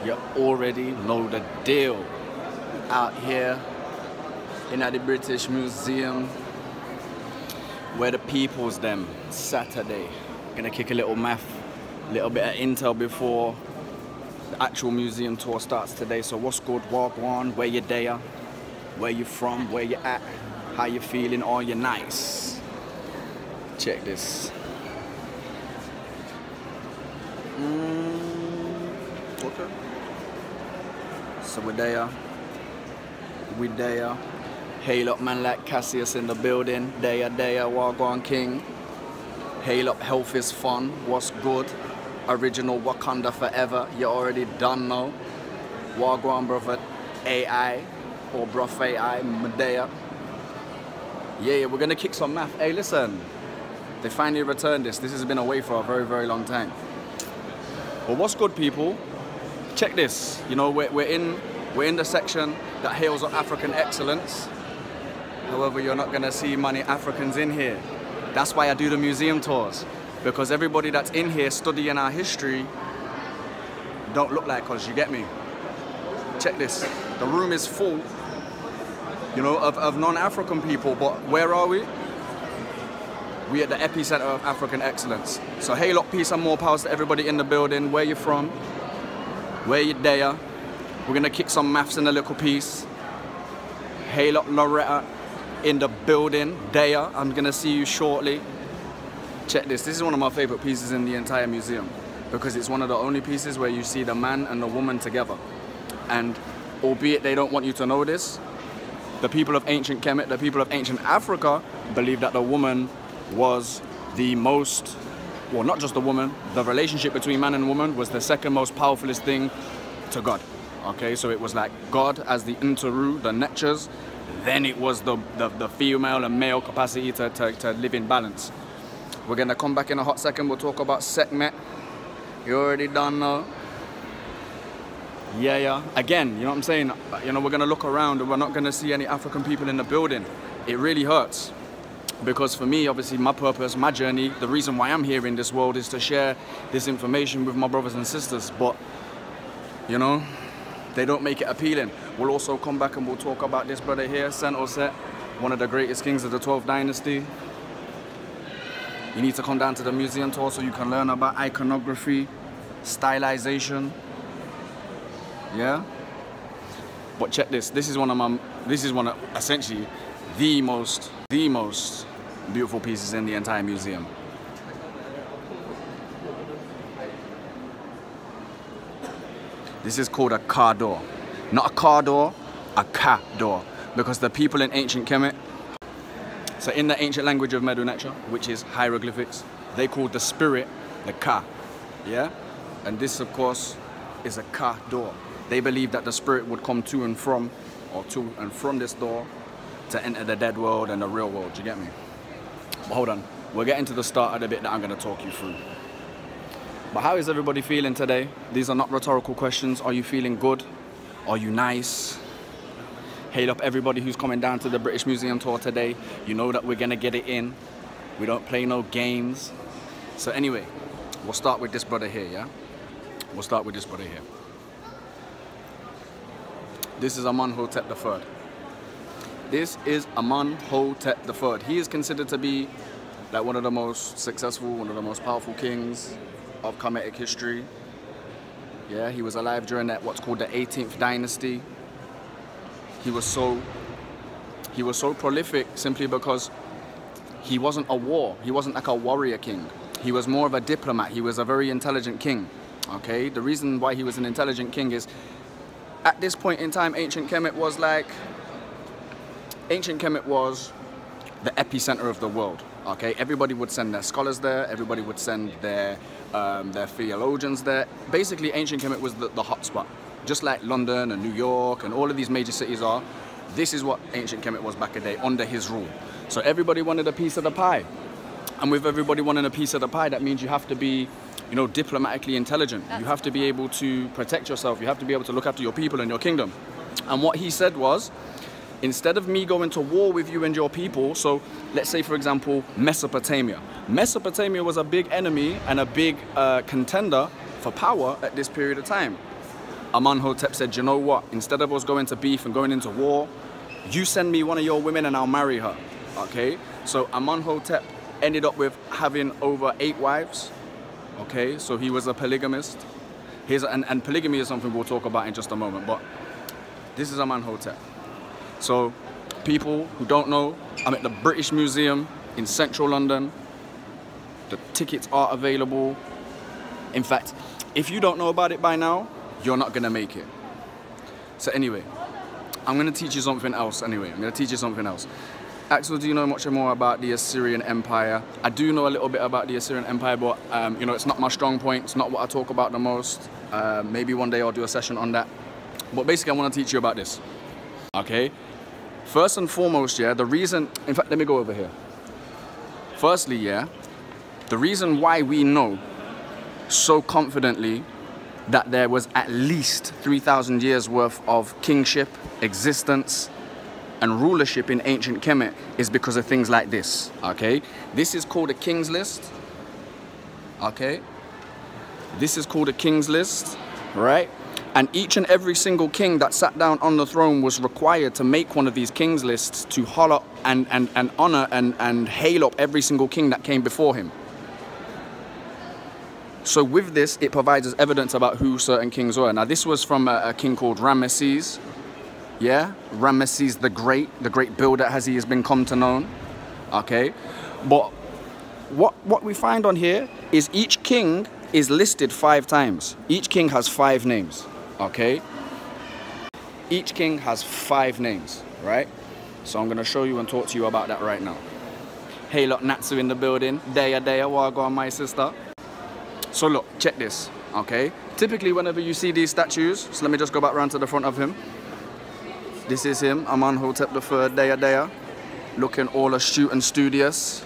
You already know the deal. Out here in the British Museum, where the people's them, Saturday. Gonna kick a little math, a little bit of intel before the actual museum tour starts today. So what's good, Wagwan, where you there, where you from, where you at, how you feeling, are you nice? Check this. Okay. So we're there. Hail up man like Cassius in the building. There, Wagwan King. Hail up, health is fun. What's good? Original Wakanda forever. You already done know. Wagwan brother AI or Bruff AI Medea. Yeah, we're gonna kick some math. Hey, listen. They finally returned this. This has been away for a very, very long time. But what's good, people? Check this. You know, we're in the section that hails of African excellence. However, you're not gonna see many Africans in here. That's why I do the museum tours, because everybody that's in here studying our history don't look like us, you get me? Check this. The room is full, you know, of non-African people, but where are we? We're at the epicenter of African excellence. So hail up, peace and more powers to everybody in the building. Where you from? Where you there? We're gonna kick some maths in a little piece. Hail up Loretta in the building. There, I'm gonna see you shortly. Check this. This is one of my favorite pieces in the entire museum, because it's one of the only pieces where you see the man and the woman together. And albeit they don't want you to know this, the people of ancient Kemet, the people of ancient Africa, believe that the woman was the most, well, not just the woman, the relationship between man and woman was the second most powerfulest thing to God. Okay, so it was like God as the interu, the natures, then it was the female and male capacity to live in balance. We're gonna come back in a hot second, we'll talk about Sekhmet. You already done know. Yeah. Again, you know what I'm saying? You know, we're gonna look around and we're not gonna see any African people in the building. It really hurts. Because for me, obviously, my purpose, my journey, the reason why I'm here in this world is to share this information with my brothers and sisters. But, you know, they don't make it appealing. We'll also come back and we'll talk about this brother here, Sentoset, one of the greatest kings of the 12th dynasty. You need to come down to the museum tour so you can learn about iconography, stylization. Yeah? But check this. This is one of essentially the most beautiful pieces in the entire museum. This is called a car door. Not a car door, a ka door. Because the people in ancient Kemet, so in the ancient language of Medu Neter, which is hieroglyphics, they called the spirit the ka. Yeah? And this, of course, is a ka door. They believe that the spirit would come to and from this door to enter the dead world and the real world, you get me? But hold on, we're getting to the start of the bit that I'm gonna talk you through. But how is everybody feeling today? These are not rhetorical questions. Are you feeling good? Are you nice? Hail up everybody who's coming down to the British Museum tour today. You know that we're gonna get it in. We don't play no games. So anyway, we'll start with this brother here, yeah? We'll start with this brother here. This is Amenhotep III. This is Amenhotep III. He is considered to be like one of the most successful, one of the most powerful kings of Kemetic history. Yeah, he was alive during that what's called the 18th dynasty. He was so prolific simply because he wasn't like a warrior king. He was more of a diplomat. He was a very intelligent king. Okay, the reason why he was an intelligent king is at this point in time, ancient Kemet was the epicenter of the world. Okay, everybody would send their scholars there. Everybody would send their theologians there. Basically, ancient Kemet was the hotspot, just like London and New York and all of these major cities are. This is what ancient Kemet was back in the day under his rule. So everybody wanted a piece of the pie, and with everybody wanting a piece of the pie, that means you have to be, you know, diplomatically intelligent. You have to be able to protect yourself. You have to be able to look after your people and your kingdom. And what he said was, instead of me going to war with you and your people, so let's say, for example, Mesopotamia. Mesopotamia was a big enemy and a big contender for power at this period of time. Amunhotep said, you know what? Instead of us going to beef and going into war, you send me one of your women and I'll marry her. Okay? So Amunhotep ended up with having over 8 wives. Okay? So he was a polygamist. And polygamy is something we'll talk about in just a moment. But this is Amunhotep. So people who don't know, I'm at the British Museum in central London. The tickets are available. In fact, if you don't know about it by now, you're not gonna make it. So anyway, I'm gonna teach you something else Axel, do you know much more about the Assyrian Empire? I do know a little bit about the Assyrian Empire, but you know, it's not my strong point. It's not what I talk about the most. Maybe one day I'll do a session on that. But basically, I want to teach you about this. Okay? First and foremost, yeah, the reason... In fact, let me go over here. Firstly, yeah, the reason why we know so confidently that there was at least 3,000 years worth of kingship, existence, and rulership in ancient Kemet is because of things like this, okay? This is called a king's list, okay? This is called a king's list, right? And each and every single king that sat down on the throne was required to make one of these king's lists to holler and honor and hail up every single king that came before him. So with this, it provides us evidence about who certain kings were. Now, this was from a king called Ramesses. Yeah, Ramesses the great builder as he has been come to known. Okay, but what we find on here is each king is listed 5 times. Each king has 5 names. Okay, each king has 5 names, right? So I'm gonna show you and talk to you about that right now. Hey, look, Natsu in the building. Daya, wagwan, my sister. So look, check this. Okay, typically whenever you see these statues, so let me just go back round to the front of him. This is him, Amunhotep III, Daya, looking all astute and studious.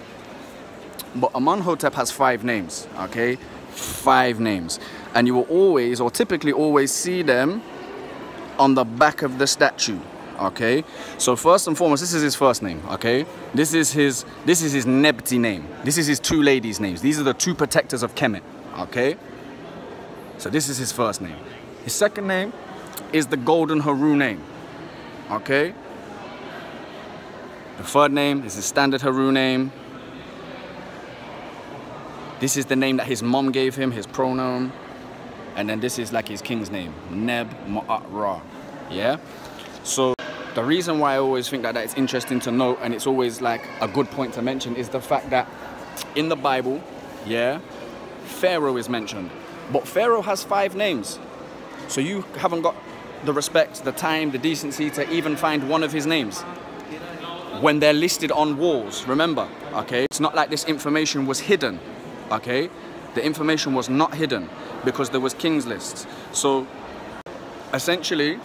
But Amunhotep has 5 names, okay? 5 names. And you will always, or typically always, see them on the back of the statue, okay? So first and foremost, this is his first name, okay? This is his Nebti name. This is his 2 ladies' names. These are the 2 protectors of Kemet, okay? So this is his first name. His second name is the Golden Haru name. Okay, the third name is his standard Haru name. This is the name that his mom gave him, his pronoun. And then this is like his king's name, Neb Ma'at Ra. Yeah? So the reason why I always think that it's interesting to note, and it's always like a good point to mention, is the fact that in the Bible, yeah, Pharaoh is mentioned. But Pharaoh has 5 names. So you haven't got the respect, the time, the decency to even find one of his names when they're listed on walls, remember, okay? It's not like this information was hidden, okay? The information was not hidden because there was king's lists. So essentially,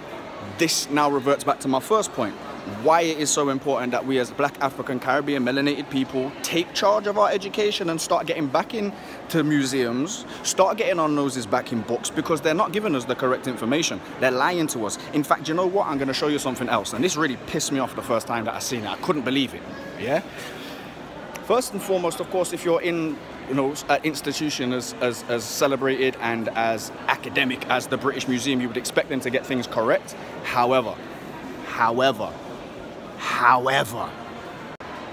this now reverts back to my first point. Why it is so important that we as Black African Caribbean melanated people take charge of our education and start getting back into museums, start getting our noses back in books, because they're not giving us the correct information. They're lying to us. In fact, you know what? I'm going to show you something else. And this really pissed me off the first time that I seen it. I couldn't believe it. Yeah? First and foremost, of course, if you're in, you know, an institution as celebrated and as academic as the British Museum, you would expect them to get things correct. However,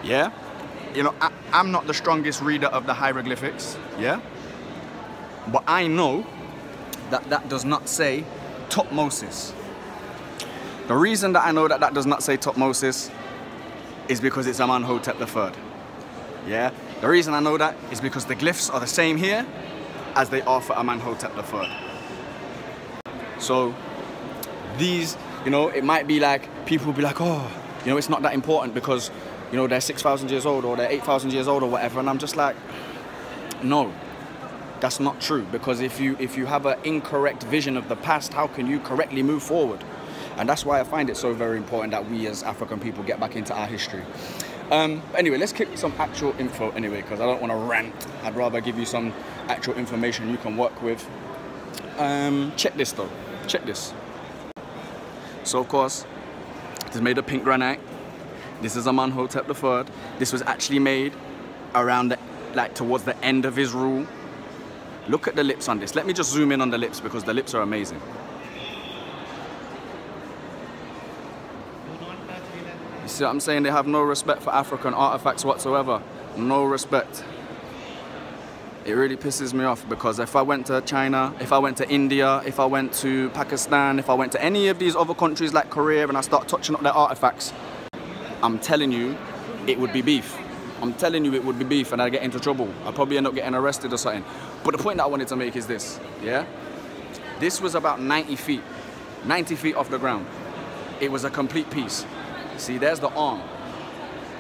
yeah, you know, I'm not the strongest reader of the hieroglyphics, yeah, but I know that that does not say Tutmosis. The reason that I know that that does not say Tutmosis is because it's Amunhotep III, yeah. The reason I know that is because the glyphs are the same here as they are for Amunhotep III. So these, you know, it might be like, people will be like, oh, you know, it's not that important because, you know, they're 6,000 years old or they're 8,000 years old or whatever. And I'm just like, no, that's not true. Because if you have an incorrect vision of the past, how can you correctly move forward? And that's why I find it so very important that we as African people get back into our history. Anyway, let's kick some actual info anyway, because I don't want to rant. I'd rather give you some actual information you can work with. Check this though, check this. So of course, it is made of pink granite. This is Amunhotep III. This was actually made around towards the end of his rule. Look at the lips on this. Let me just zoom in on the lips because the lips are amazing. see what I'm saying? They have no respect for African artifacts whatsoever. No respect. It really pisses me off, because if I went to China, if I went to India, if I went to Pakistan, if I went to any of these other countries like Korea and I start touching up their artifacts, I'm telling you, it would be beef. I'm telling you, it would be beef, and I'd get into trouble. I'd probably end up getting arrested or something. But the point that I wanted to make is this, yeah? This was about 90 feet off the ground. It was a complete piece. See, there's the arm.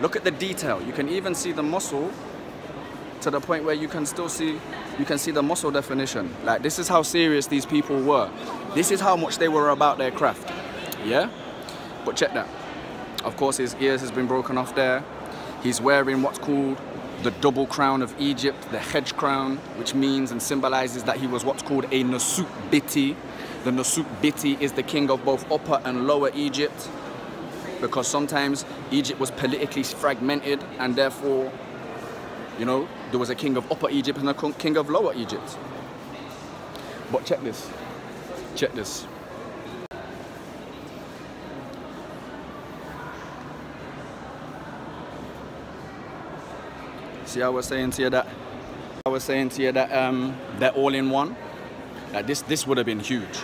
Look at the detail. You can even see the muscle, to the point where you can still see, the muscle definition. Like, this is how serious these people were. This is how much they were about their craft, yeah? But check that. Of course, his ears has been broken off there. He's wearing what's called the double crown of Egypt, the hedge crown, which means and symbolizes that he was what's called a Nasut Biti. The Nasut Biti is the king of both Upper and Lower Egypt, because sometimes Egypt was politically fragmented, and therefore, you know, there was a king of Upper Egypt and a king of Lower Egypt. But check this. Check this. See, I was saying to you that they're all in one. Like this would have been huge.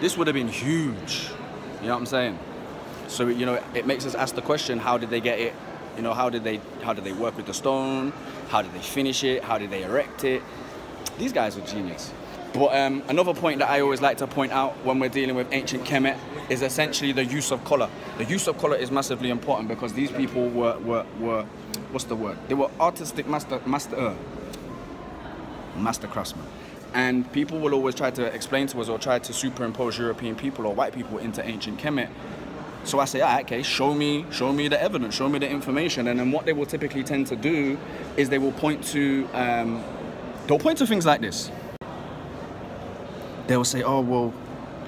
This would have been huge. You know what I'm saying? So, you know, it makes us ask the question: how did they get it? You know, how did they work with the stone? How did they finish it? How did they erect it? These guys are genius. But another point that I always like to point out when we're dealing with ancient Kemet is essentially the use of color. The use of color is massively important, because these people were what's the word? They were artistic master craftsmen. And people will always try to explain to us or try to superimpose European people or white people into ancient Kemet. So I say, ah, okay, show me the evidence, show me the information. And then what they will typically tend to do is they will point to things like this. They will say, oh well,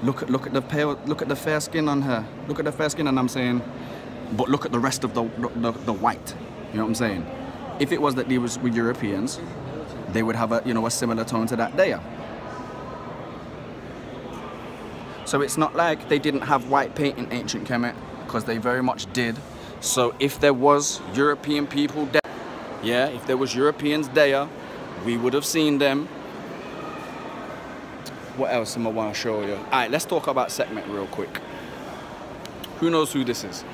look at the fair skin on her. Look at the fair skin, and I'm saying, but look at the rest of the white. You know what I'm saying? If it was that they were Europeans, they would have a similar tone to that there. So it's not like they didn't have white paint in ancient Kemet, because they very much did. So if there was European people there, yeah, if there was Europeans there, we would have seen them. What else am I want to show you? All right, let's talk about Sekhmet real quick. Who knows who this is?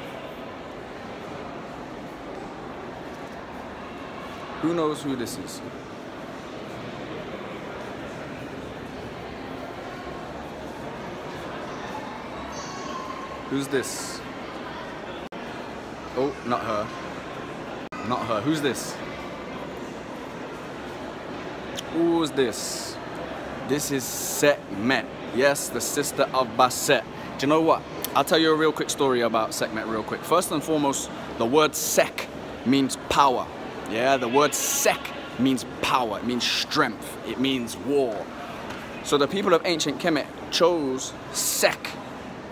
Who knows who this is? Who's this? Oh, not her. Not her. Who's this? Who's this? This is Sekhmet. Yes, the sister of Bastet. Do you know what? I'll tell you a real quick story about Sekhmet real quick. First and foremost, the word Sek means power. Yeah, the word Sek means power. It means strength. It means war. So the people of ancient Kemet chose Sek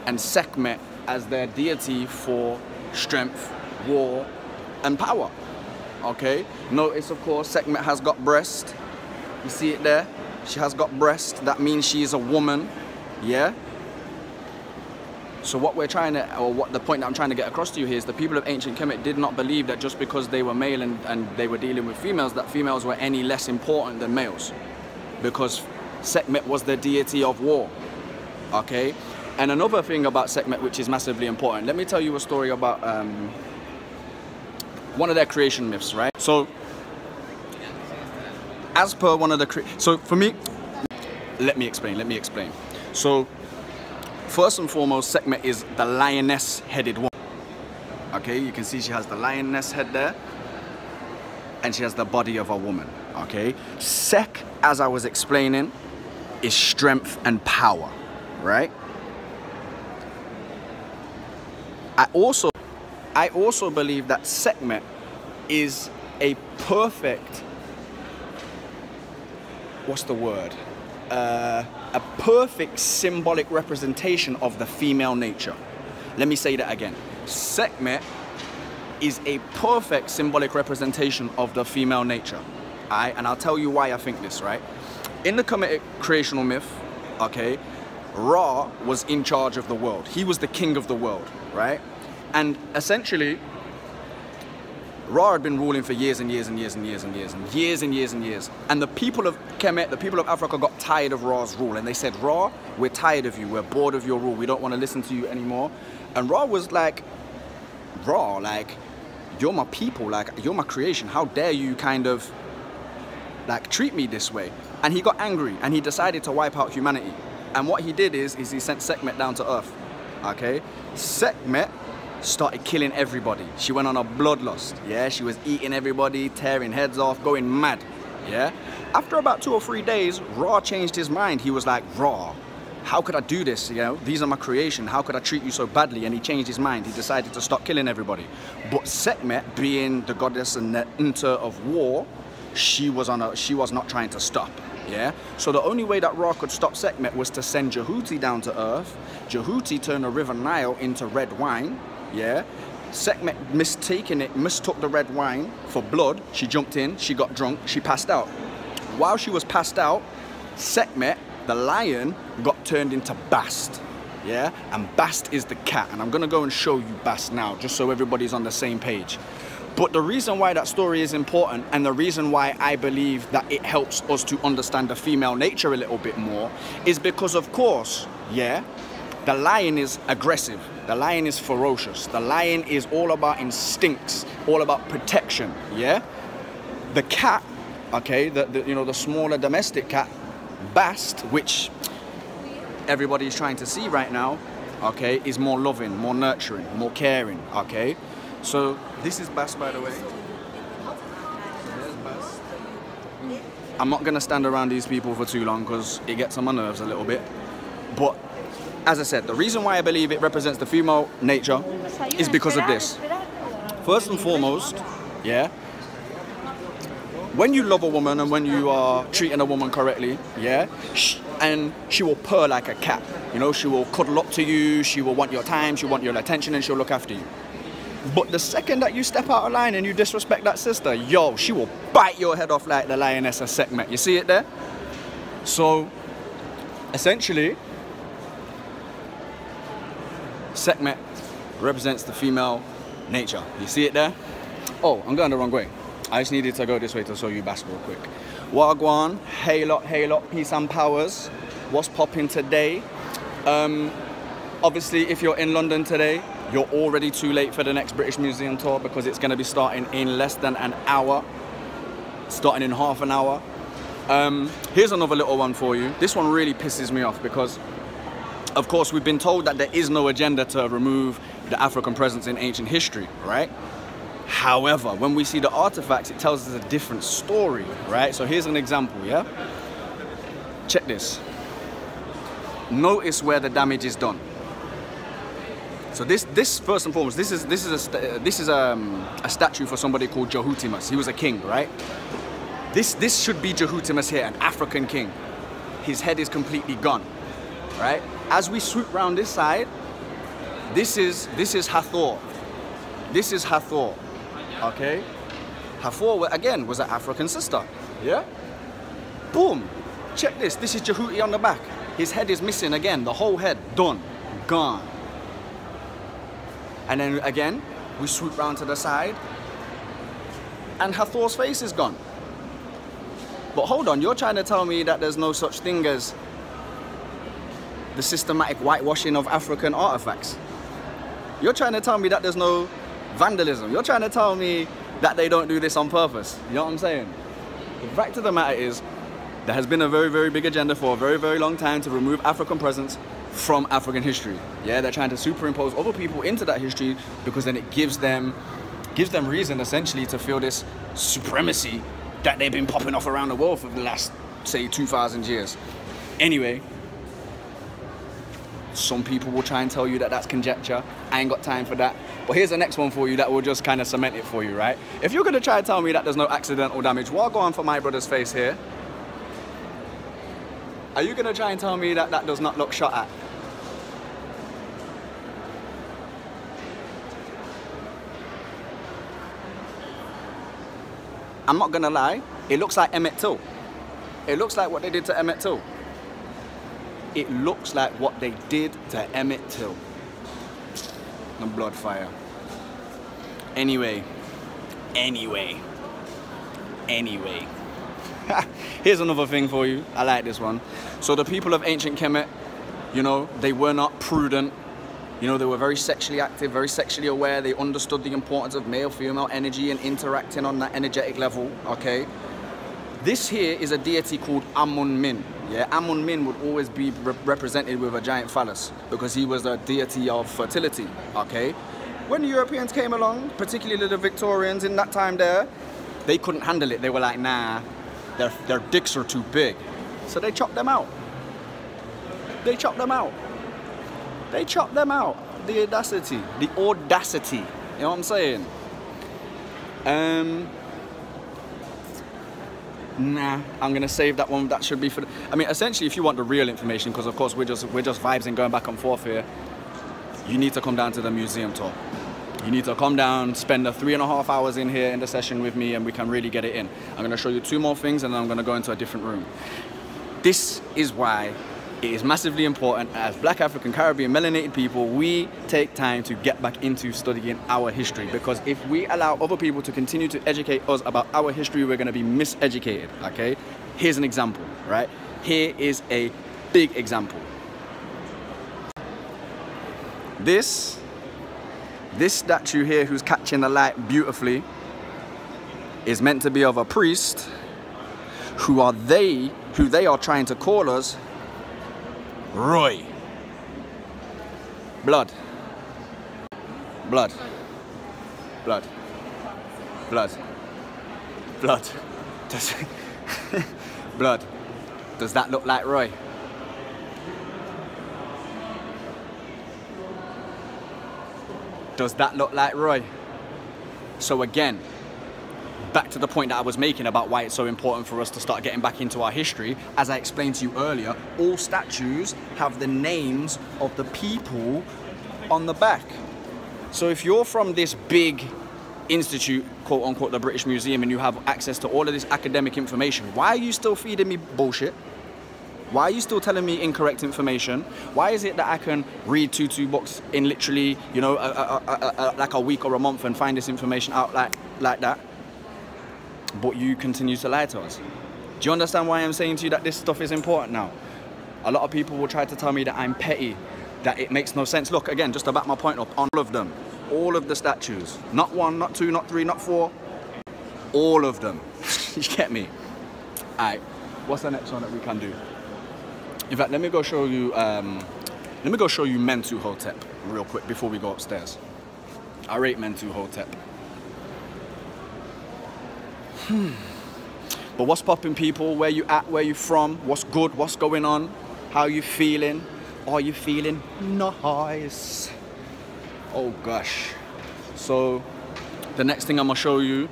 and Sekhmet as their deity for strength, war, and power. Okay? Notice, of course, Sekhmet has got breast. You see it there? She has got breast. That means she is a woman. Yeah? So what we're trying to, or what the point that I'm trying to get across to you here is the people of ancient Kemet did not believe that just because they were male and they were dealing with females, that females were any less important than males. Because Sekhmet was the deity of war. Okay? And another thing about Sekhmet which is massively important, let me tell you a story about one of their creation myths, right? So, as per one of the, so for me, let me explain. So, first and foremost, Sekhmet is the lioness-headed woman. Okay, you can see she has the lioness head there, and she has the body of a woman. Okay, Sek, as I was explaining, is strength and power, right? I also believe that Sekhmet is a perfect, what's the word? A perfect symbolic representation of the female nature. Let me say that again. Sekhmet is a perfect symbolic representation of the female nature. Alright, and I'll tell you why I think this, right? In the Kemetic creational myth, okay, Ra was in charge of the world. He was the king of the world, right? And essentially, Ra had been ruling for years and years and years and years and years and years and years and years. And the people of Kemet, the people of Africa got tired of Ra's rule. And they said, Ra, we're tired of you. We're bored of your rule. We don't want to listen to you anymore. And Ra was like, Ra, like, you're my people. Like, you're my creation. How dare you kind of, like, treat me this way? And he got angry and he decided to wipe out humanity. And what he did is he sent Sekhmet down to Earth. Okay? Sekhmet started killing everybody. She went on a bloodlust. Yeah, she was eating everybody, tearing heads off, going mad. Yeah. After about 2 or 3 days, Ra changed his mind. He was like, Ra, how could I do this? You know, these are my creation. How could I treat you so badly? And he changed his mind. He decided to stop killing everybody. But Sekhmet, being the goddess and the Nter of war, she was not trying to stop. Yeah. So the only way that Ra could stop Sekhmet was to send Jehuti down to Earth. Jehuti turned the river Nile into red wine. Yeah, Sekhmet mistook the red wine for blood. She jumped in, she got drunk, she passed out. While she was passed out, Sekhmet, the lion, got turned into Bast. Yeah, and Bast is the cat. And I'm gonna go and show you Bast now, just so everybody's on the same page. But the reason why that story is important, and the reason why I believe that it helps us to understand the female nature a little bit more, is because, of course, yeah, the lion is aggressive. The lion is ferocious. The lion is all about instincts, all about protection, yeah? The cat, okay, the smaller domestic cat, Bast, which everybody is trying to see right now, okay, is more loving, more nurturing, more caring, okay? So this is Bast, by the way. There's Bast. I'm not gonna stand around these people for too long because it gets on my nerves a little bit. But as I said, the reason why I believe it represents the female nature is because of this. First and foremost, yeah, when you love a woman and when you are treating a woman correctly, yeah, and she will purr like a cat. You know, she will cuddle up to you, she will want your time, she'll want your attention, and she'll look after you. But the second that you step out of line and you disrespect that sister, yo, she will bite your head off like the lioness of Sekhmet. You see it there? So, essentially, Sekhmet represents the female nature. You see it there? Oh, I'm going the wrong way. I just needed to go this way to show you Bast real quick. Wagwan, hey lot, peace and powers. What's popping today? Obviously, if you're in London today, you're already too late for the next British Museum tour because it's going to be starting in less than an hour. Starting in half an hour. Here's another little one for you. This one really pisses me off because, of course, we've been told that there is no agenda to remove the African presence in ancient history, right? However, when we see the artifacts, it tells us a different story, right? So here's an example, yeah? Check this. Notice where the damage is done. So this first and foremost, this is a statue for somebody called Jehutimus. He was a king, right? This should be Jehutimus here, an African king. His head is completely gone, right? As we swoop round this side, this is Hathor. This is Hathor, okay? Hathor, again, was an African sister, yeah? Boom, check this. This is Jehuti on the back. His head is missing again, the whole head, done, gone. And then again, we swoop round to the side, and Hathor's face is gone. But hold on, you're trying to tell me that there's no such thing as the systematic whitewashing of African artifacts. You're trying to tell me that there's no vandalism. You're trying to tell me that they don't do this on purpose. You know what I'm saying? The fact of the matter is, there has been a very, very big agenda for a very, very long time to remove African presence from African history. Yeah, they're trying to superimpose other people into that history because then it gives them reason essentially to feel this supremacy that they've been popping off around the world for the last, say, 2,000 years. Anyway, some people will try and tell you that that's conjecture. I ain't got time for that. But here's the next one for you that will just kind of cement it for you, right? If you're gonna try and tell me that there's no accidental damage, what go on for my brother's face here? Are you gonna try and tell me that that does not look shot at? I'm not gonna lie, it looks like Emmett Till. It looks like what they did to Emmett Till. It looks like what they did to Emmett Till. The blood fire. Anyway. Here's another thing for you. I like this one. So the people of ancient Kemet, you know, they were not prudent. You know, they were very sexually active, very sexually aware. They understood the importance of male-female energy and interacting on that energetic level, okay? This here is a deity called Amun-Min. Yeah, Amun-Min would always be represented with a giant phallus because he was a deity of fertility, okay? When the Europeans came along, particularly the Victorians in that time there, they couldn't handle it. They were like, nah, their dicks are too big. So they chopped them out. They chopped them out. They chopped them out. The audacity. The audacity. You know what I'm saying? Nah, I'm gonna save that one. That should be for I mean, essentially, if you want the real information, because of course we're just vibes and going back and forth here, you need to come down to the museum tour. You need to come down, spend the 3.5 hours in here in the session with me, and we can really get it in. I'm gonna show you 2 more things, and then I'm gonna go into a different room. This is why it is massively important as Black African Caribbean melanated people, we take time to get back into studying our history, because if we allow other people to continue to educate us about our history, we're going to be miseducated, okay? Here's an example, right? Here is a big example. This statue here, who's catching the light beautifully, is meant to be of a priest who they are trying to call us Roy. Blood. Blood. Blood. Blood. Blood. Blood. Does that look like Roy? Does that look like Roy? So again, back to the point that I was making about why it's so important for us to start getting back into our history. As I explained to you earlier, all statues have the names of the people on the back. So if you're from this big institute, quote unquote, the British Museum, and you have access to all of this academic information, why are you still feeding me bullshit? Why are you still telling me incorrect information? Why is it that I can read 2 books in literally, you know, like a week or a month and find this information out like that? But you continue to lie to us. Do you understand why I'm saying to you that this stuff is important now? A lot of people will try to tell me that I'm petty, that it makes no sense. Look, again, just to back my point up, on all of them, all of the statues, not 1, not 2, not 3, not 4, all of them. You get me? All right, what's the next one that we can do? In fact, let me go show you Mentuhotep real quick before we go upstairs. I rate Mentuhotep. But what's popping, people? Where you at? Where you from? What's good? What's going on? How you feeling? Are you feeling nice? Oh gosh. So the next thing I'm gonna show you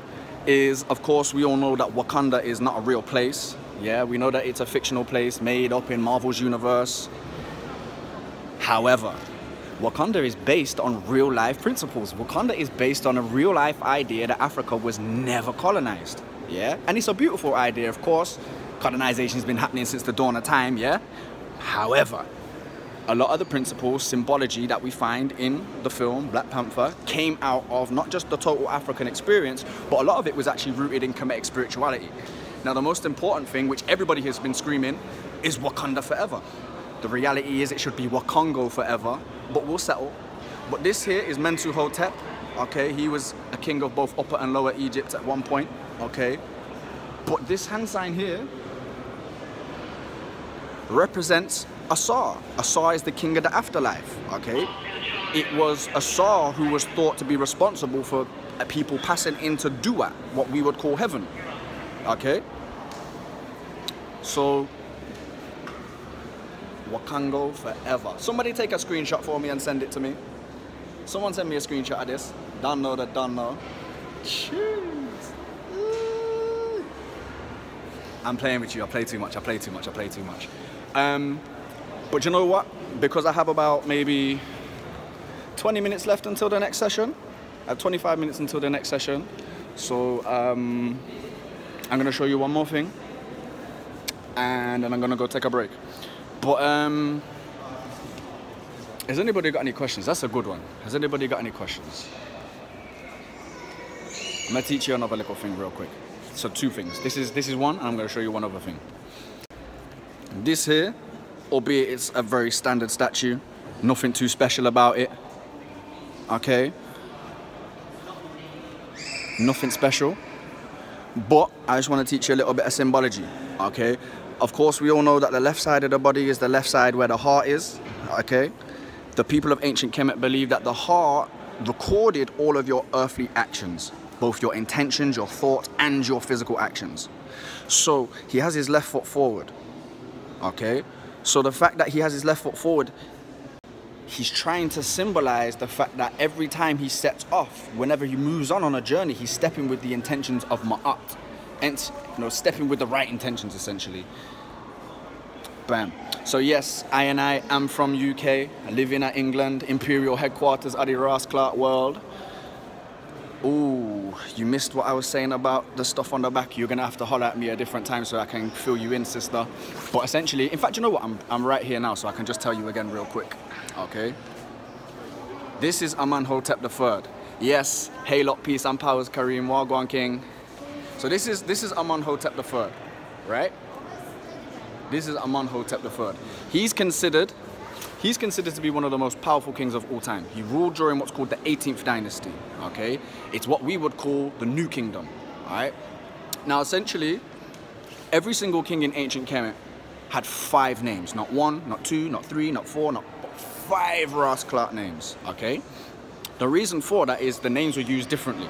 is, of course, we all know that Wakanda is not a real place. Yeah, we know that it's a fictional place made up in Marvel's universe. However, Wakanda is based on real life principles. Wakanda is based on a real life idea that Africa was never colonized. Yeah, and it's a beautiful idea, of course. Colonization has been happening since the dawn of time, yeah? However, a lot of the principles, symbology that we find in the film Black Panther came out of not just the total African experience, but a lot of it was actually rooted in Kemetic spirituality. Now, the most important thing, which everybody has been screaming, is Wakanda forever. The reality is it should be Wakongo forever, but we'll settle. But this here is Mentuhotep, okay? He was a king of both Upper and Lower Egypt at one point, okay? But this hand sign here represents Asar. Asar is the king of the afterlife, okay? It was Asar who was thought to be responsible for people passing into Duat, what we would call heaven, okay? So, Wakongo forever. Somebody take a screenshot for me and send it to me. Someone send me a screenshot of this. Don't know that, don't know. Cheers. I'm playing with you. I play too much. I play too much. I play too much. But you know what? Because I have about maybe 20 minutes left until the next session. I have 25 minutes until the next session. So I'm going to show you one more thing. And then I'm going to go take a break. But Has anybody got any questions? That's a good one. Has anybody got any questions? I'm gonna teach you another little thing real quick. So 2 things. This is one, and I'm gonna show you one other thing. This here, albeit it's a very standard statue, nothing too special about it. Okay? Nothing special. But I just want to teach you a little bit of symbology. Okay? Of course, we all know that the left side of the body is the left side where the heart is. Okay? The people of ancient Kemet believe that the heart recorded all of your earthly actions, both your intentions, your thoughts, and your physical actions. So he has his left foot forward. Okay? So the fact that he has his left foot forward, he's trying to symbolize the fact that every time he sets off, whenever he moves on a journey, he's stepping with the intentions of Ma'at. And, stepping with the right intentions, essentially. Bam. So yes, I am from UK. I live in England, Imperial headquarters of the Ross Clark world. Ooh, you missed what I was saying about the stuff on the back. You're gonna have to holler at me a different time so I can fill you in, sister. But essentially, in fact, you know what? I'm right here now, so I can just tell you again real quick. Okay. This is Amenhotep III. Yes, hail up, peace and powers, Kareem, Wagwan King. So this is Amenhotep III, right? This is Amenhotep III. He's considered to be one of the most powerful kings of all time. He ruled during what's called the 18th dynasty, okay? It's what we would call the New Kingdom, all right? Now, essentially, every single king in ancient Kemet had 5 names. Not 1, not 2, not 3, not 4, not 5 Ross Clark names, okay? The reason for that is the names were used differently.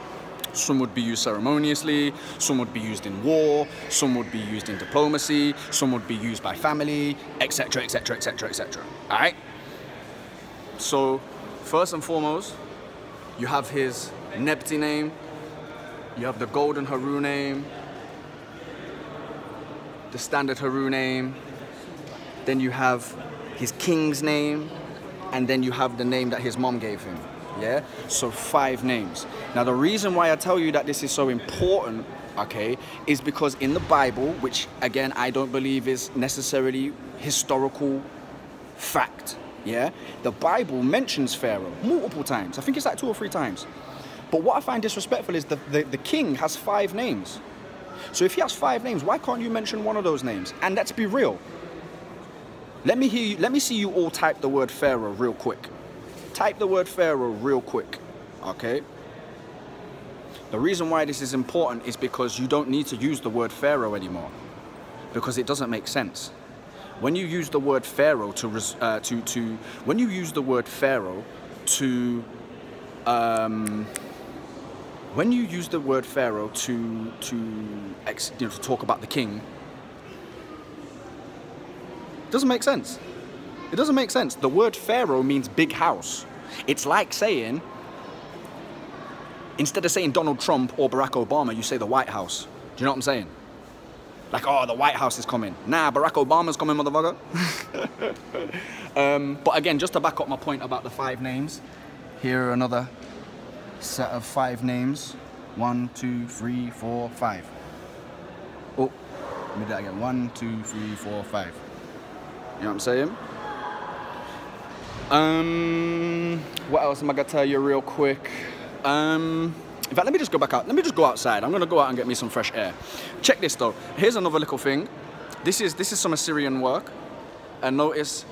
Some would be used ceremoniously, some would be used in war, some would be used in diplomacy, some would be used by family, etc, etc, etc, etc. All right? So, first and foremost, you have his Nebti name, you have the Golden Haru name, the Standard Haru name, then you have his king's name, and then you have the name that his mom gave him. Yeah, so 5 names. Now the reason why I tell you that this is so important, okay, is because in the Bible, which again I don't believe is necessarily historical fact, yeah, the Bible mentions Pharaoh multiple times. I think it's like 2 or 3 times. But what I find disrespectful is the king has 5 names. So if he has 5 names, why can't you mention one of those names? And let's be real. Let me see you all type the word Pharaoh real quick. Type the word Pharaoh real quick, okay? The reason why this is important is because you don't need to use the word Pharaoh anymore, because it doesn't make sense. When you use the word Pharaoh to talk about the king, it doesn't make sense. It doesn't make sense. The word Pharaoh means big house. It's like saying, instead of saying Donald Trump or Barack Obama, you say the White House. Do you know what I'm saying? Like, oh, the White House is coming. Nah, Barack Obama's coming, motherfucker. But again, just to back up my point about the 5 names, here are another set of 5 names. 1, 2, 3, 4, 5. Oh, let me do that again. 1, 2, 3, 4, 5. You know what I'm saying? What else am I gonna tell you real quick? In fact, let me just go back out. Let me just go outside. I'm gonna go out and get me some fresh air. Check this though. Here's another little thing. This is some Assyrian work. And notice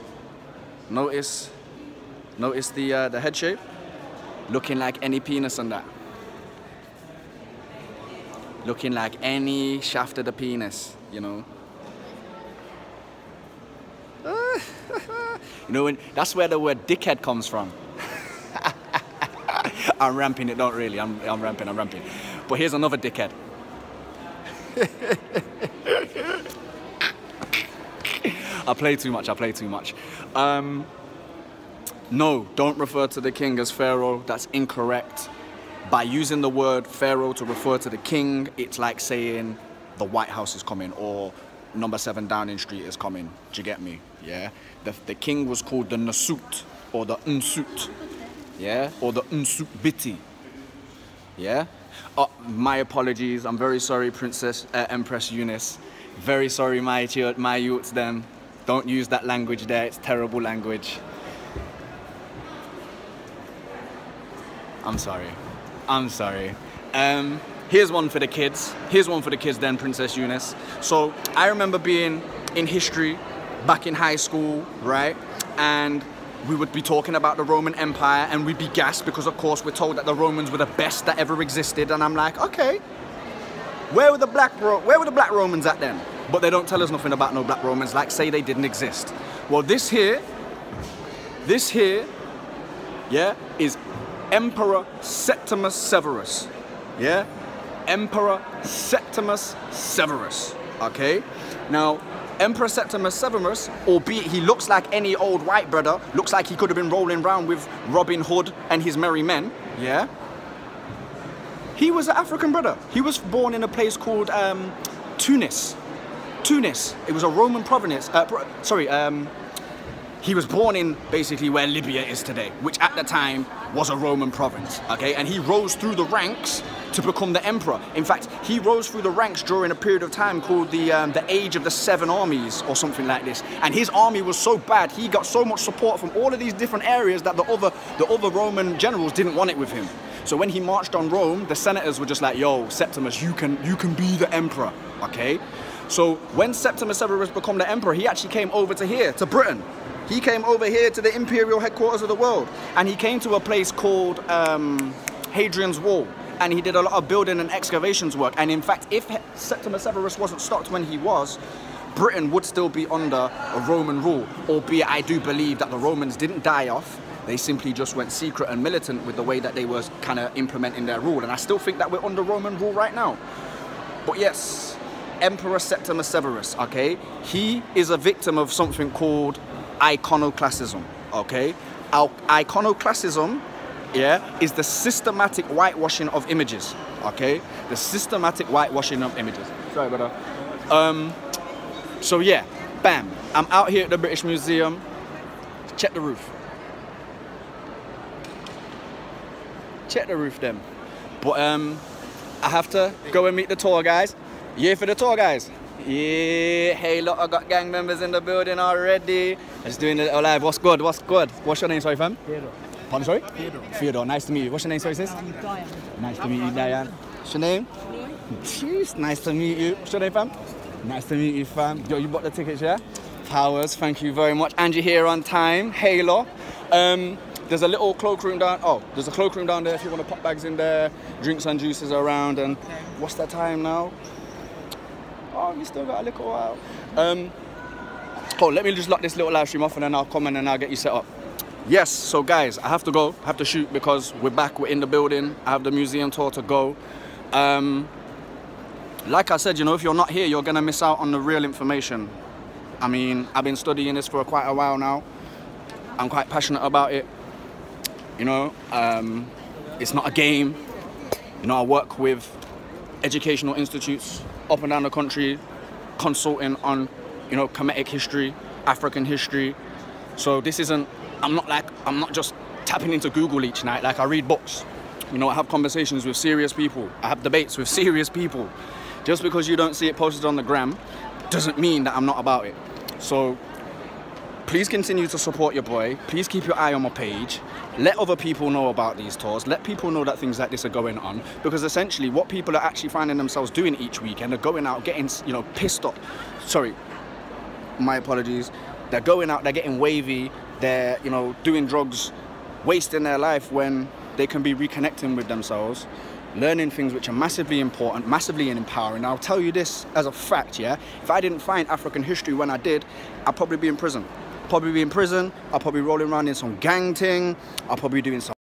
the head shape, looking like any penis on that. Looking like any shaft of the penis, you know. You know, that's where the word dickhead comes from. I'm ramping it, don't really. I'm ramping. But here's another dickhead. I play too much. No, don't refer to the king as Pharaoh. That's incorrect. By using the word Pharaoh to refer to the king, it's like saying the White House is coming or number 7 Downing Street is coming. Do you get me? Yeah. The king was called the Nasut or the Unsut. Yeah. Or the Unsut Biti. Yeah. My apologies. I'm very sorry, Empress Eunice. Very sorry, my youths. Them. Don't use that language there. It's terrible language. I'm sorry. I'm sorry. Here's one for the kids. Here's one for the kids then, Princess Eunice. So I remember being in history back in high school, right? And we would be talking about the Roman Empire and we'd be gassed because of course we're told that the Romans were the best that ever existed. And I'm like, okay, where were the black Romans at then? But they don't tell us nothing about no black Romans, like say they didn't exist. Well, this here, yeah, is Emperor Septimus Severus, yeah? Emperor Septimus Severus, okay? Now, Emperor Septimus Severus, albeit he looks like any old white brother, looks like he could have been rolling around with Robin Hood and his merry men, yeah? He was an African brother. He was born in a place called Tunis. Tunis, it was a Roman province, he was born in basically where Libya is today, which at the time was a Roman province, okay? And he rose through the ranks to become the emperor. In fact, he rose through the ranks during a period of time called the Age of the Seven Armies or something like this. And his army was so bad, he got so much support from all of these different areas that the other Roman generals didn't want it with him. So when he marched on Rome, the senators were just like, yo, Septimus, you can be the emperor, okay? So when Septimus Severus became the emperor, he actually came over to here, to Britain. He came over here to the imperial headquarters of the world. And he came to a place called Hadrian's Wall. And he did a lot of building and excavations work. And in fact, if Septimus Severus wasn't stopped when he was, Britain would still be under a Roman rule. Albeit I do believe that the Romans didn't die off. They simply just went secret and militant with the way that they were kind of implementing their rule. And I still think that we're under Roman rule right now. But yes, Emperor Septimus Severus, okay? He is a victim of something called iconoclasm, okay? Iconoclasm, yeah, is the systematic whitewashing of images, okay? The systematic whitewashing of images. Sorry, brother. So yeah, bam. I'm out here at the British Museum. Check the roof. Check the roof then. But I have to go and meet the tour guys. Yeah, for the tour guys. Yeah, hey look, I got gang members in the building already. I'm just doing it live. What's good? What's good? What's your name, sorry, fam? Theodore. Pardon, sorry? Theodore. Theodore, nice to meet you. What's your name, sorry, sis? Diane. Nice to meet you, Diane. What's your name? Jeez, nice to meet you. What's your name, fam? Nice to meet you, fam. Yo, you bought the tickets, yeah? Powers, thank you very much. And you're here on time. Halo. There's a little cloakroom down. Oh, there's a cloakroom down there if you want to pop bags in there. Drinks and juices around. And what's the time now? Oh, we still got a little while. Oh, let me just lock this little live stream off and then I'll come in and I'll get you set up. Yes, so guys, I have to go. I have to shoot because we're back, we're in the building. I have the museum tour to go. Like I said, you know, if you're not here, you're gonna miss out on the real information. I mean, I've been studying this for quite a while now. I'm quite passionate about it. You know, it's not a game. You know, I work with educational institutes up and down the country, consulting on, you know, Kemetic history, African history. So this isn't, I'm not just tapping into Google each night. Like, I read books. You know, I have conversations with serious people. I have debates with serious people. Just because you don't see it posted on the gram doesn't mean that I'm not about it. So please continue to support your boy. Please keep your eye on my page. Let other people know about these tours. Let people know that things like this are going on. Because essentially what people are actually finding themselves doing each weekend are going out getting, you know, pissed off. Sorry, my apologies. They're going out, they're getting wavy. They're, you know, doing drugs, wasting their life when they can be reconnecting with themselves, learning things which are massively important, massively empowering. I'll tell you this as a fact, yeah? If I didn't find African history when I did, I'd probably be in prison. I'll probably be rolling around in some gang thing. I'll probably be doing some